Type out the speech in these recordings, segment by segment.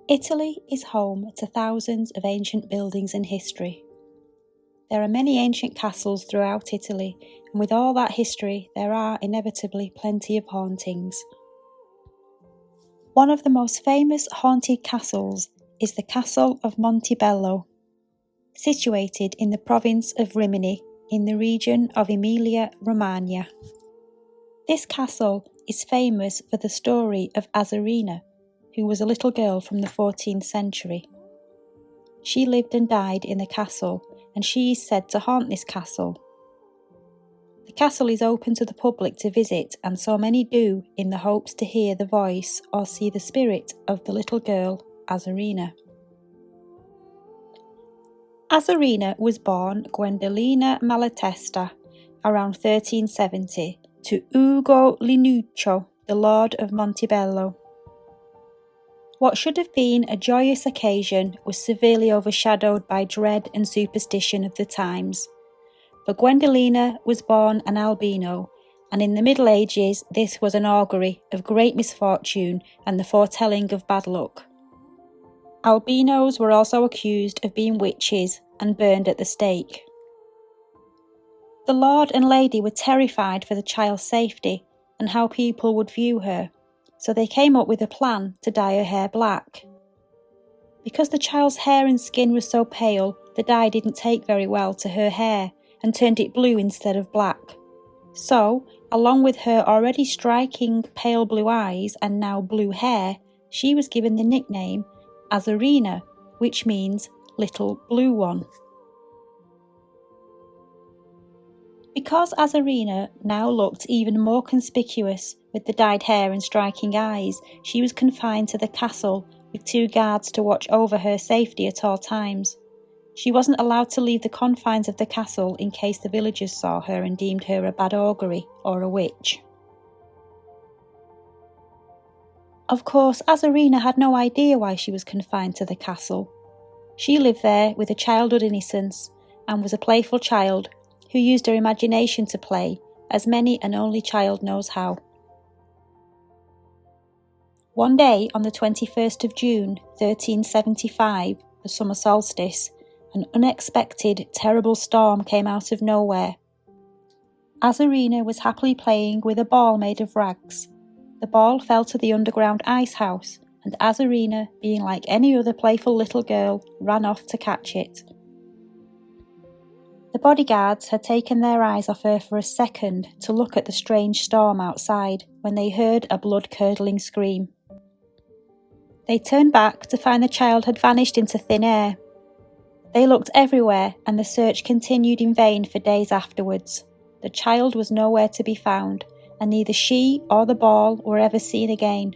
Italy is home to thousands of ancient buildings and history. There are many ancient castles throughout Italy, and with all that history, there are inevitably plenty of hauntings. One of the most famous haunted castles is the Castle of Montebello, situated in the province of Rimini in the region of Emilia-Romagna. This castle is famous for the story of Azzurrina, who was a little girl from the 14th century. She lived and died in the castle, and she is said to haunt this castle. The castle is open to the public to visit, and so many do, in the hopes to hear the voice or see the spirit of the little girl, Azzurrina. Azzurrina was born Gwendolina Malatesta around 1370 to Ugo Linuccio, the Lord of Montebello. What should have been a joyous occasion was severely overshadowed by dread and superstition of the times. For Gwendolina was born an albino, and in the Middle Ages this was an augury of great misfortune and the foretelling of bad luck. Albinos were also accused of being witches and burned at the stake. The Lord and Lady were terrified for the child's safety and how people would view her, so they came up with a plan to dye her hair black. Because the child's hair and skin was so pale, the dye didn't take very well to her hair and turned it blue instead of black. So, along with her already striking pale blue eyes and now blue hair, she was given the nickname Azzurrina, which means little blue one. Because Azzurrina now looked even more conspicuous with the dyed hair and striking eyes, she was confined to the castle with 2 guards to watch over her safety at all times. She wasn't allowed to leave the confines of the castle in case the villagers saw her and deemed her a bad augury or a witch. Of course, Azzurrina had no idea why she was confined to the castle. She lived there with a childhood innocence and was a playful child who used her imagination to play, as many an only child knows how. One day, on the 21st of June, 1375, the summer solstice, an unexpected, terrible storm came out of nowhere. Azzurrina was happily playing with a ball made of rags. The ball fell to the underground ice house, and Azzurrina, being like any other playful little girl, ran off to catch it. The bodyguards had taken their eyes off her for a second to look at the strange storm outside when they heard a blood-curdling scream. They turned back to find the child had vanished into thin air. They looked everywhere, and the search continued in vain for days afterwards. The child was nowhere to be found, and neither she or the ball were ever seen again.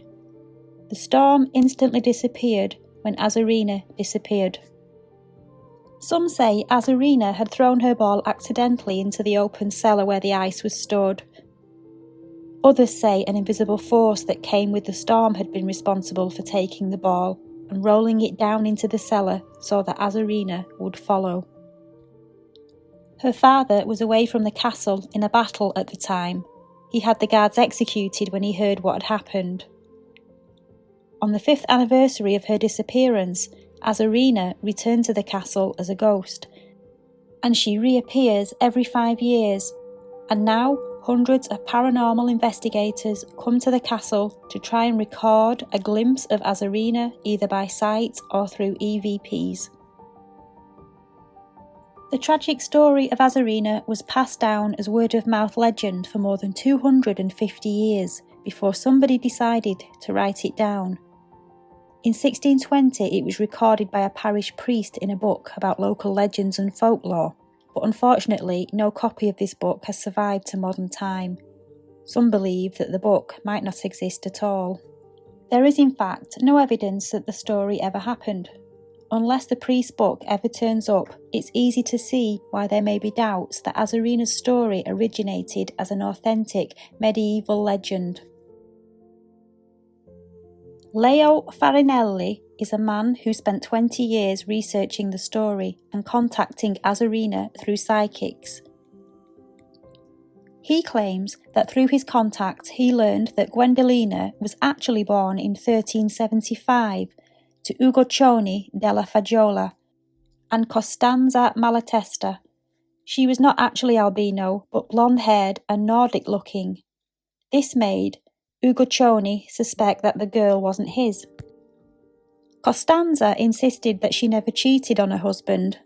The storm instantly disappeared when Azzurrina disappeared. Some say Azzurrina had thrown her ball accidentally into the open cellar where the ice was stored. Others say an invisible force that came with the storm had been responsible for taking the ball and rolling it down into the cellar so that Azzurrina would follow. Her father was away from the castle in a battle at the time. He had the guards executed when he heard what had happened. On the 5th anniversary of her disappearance, Azzurrina returned to the castle as a ghost, and she reappears every 5 years, and now hundreds of paranormal investigators come to the castle to try and record a glimpse of Azzurrina either by sight or through EVPs. The tragic story of Azzurrina was passed down as word-of-mouth legend for more than 250 years before somebody decided to write it down. In 1620 it was recorded by a parish priest in a book about local legends and folklore, but unfortunately no copy of this book has survived to modern time. Some believe that the book might not exist at all. There is in fact no evidence that the story ever happened. Unless the priest's book ever turns up, it's easy to see why there may be doubts that Azzurrina's story originated as an authentic medieval legend. Leo Farinelli is a man who spent 20 years researching the story and contacting Azzurrina through psychics. He claims that through his contact he learned that Gwendolina was actually born in 1375, to Uguccione della Faggiola and Costanza Malatesta. She was not actually albino, but blonde-haired and Nordic-looking. This made Uguccione suspect that the girl wasn't his. Costanza insisted that she never cheated on her husband,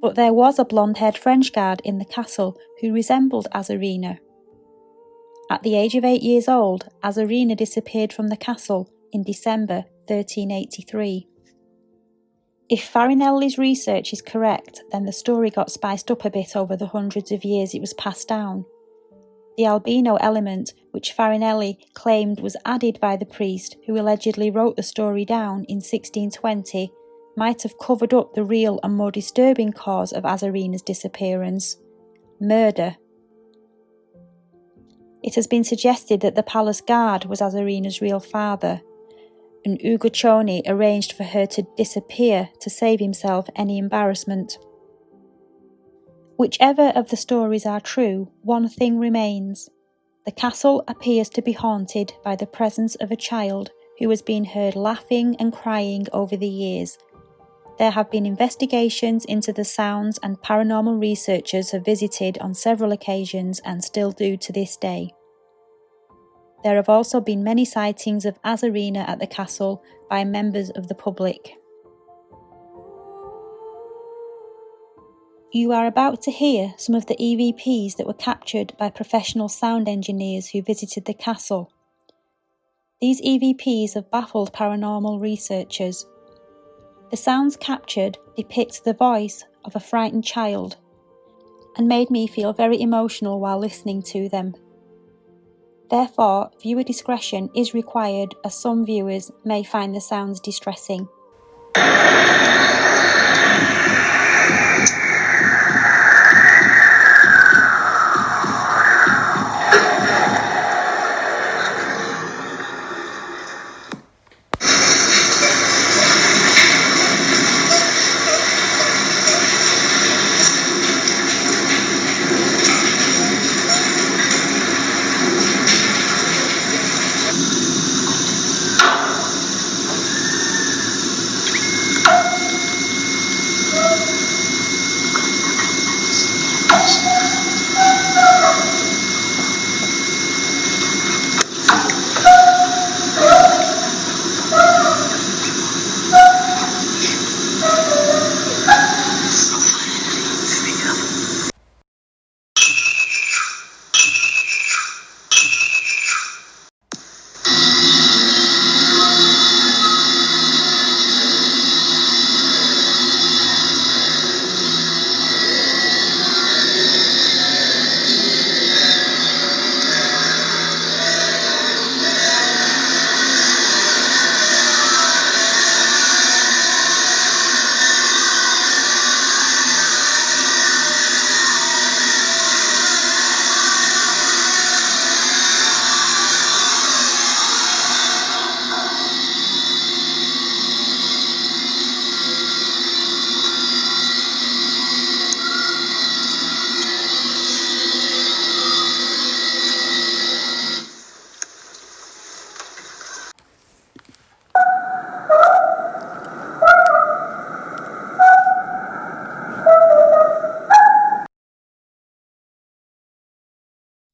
but there was a blonde-haired French guard in the castle who resembled Azzurrina. At the age of 8 years old, Azzurrina disappeared from the castle in December 1383. If Farinelli's research is correct, then the story got spiced up a bit over the hundreds of years it was passed down. The albino element, which Farinelli claimed was added by the priest who allegedly wrote the story down in 1620, might have covered up the real and more disturbing cause of Azzurrina's disappearance: murder. It has been suggested that the palace guard was Azzurrina's real father, and Uguccione arranged for her to disappear to save himself any embarrassment. Whichever of the stories are true, one thing remains. The castle appears to be haunted by the presence of a child who has been heard laughing and crying over the years. There have been investigations into the sounds, and paranormal researchers have visited on several occasions and still do to this day. There have also been many sightings of Azzurrina at the castle by members of the public. You are about to hear some of the EVPs that were captured by professional sound engineers who visited the castle. These EVPs have baffled paranormal researchers. The sounds captured depict the voice of a frightened child and made me feel very emotional while listening to them. Therefore, viewer discretion is required, as some viewers may find the sounds distressing.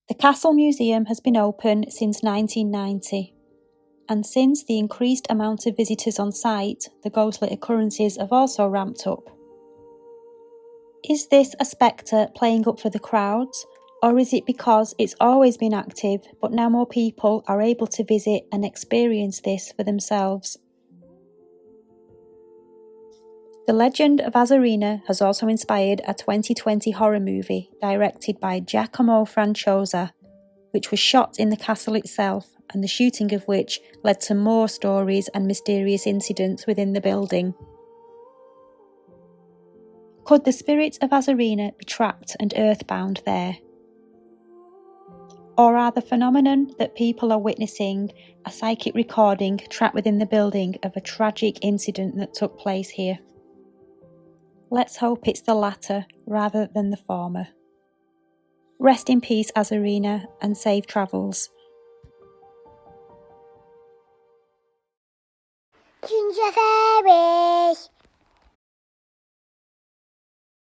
The Castle Museum has been open since 1990, and since the increased amount of visitors on site, the ghostly occurrences have also ramped up. Is this a spectre playing up for the crowds, or is it because it's always been active but now more people are able to visit and experience this for themselves? The legend of Azzurrina has also inspired a 2020 horror movie directed by Giacomo Franciosa, which was shot in the castle itself, and the shooting of which led to more stories and mysterious incidents within the building. Could the spirit of Azzurrina be trapped and earthbound there? Or are the phenomenon that people are witnessing a psychic recording trapped within the building of a tragic incident that took place here? Let's hope it's the latter rather than the former. Rest in peace, Azzurrina, and safe travels. Ginger fairies.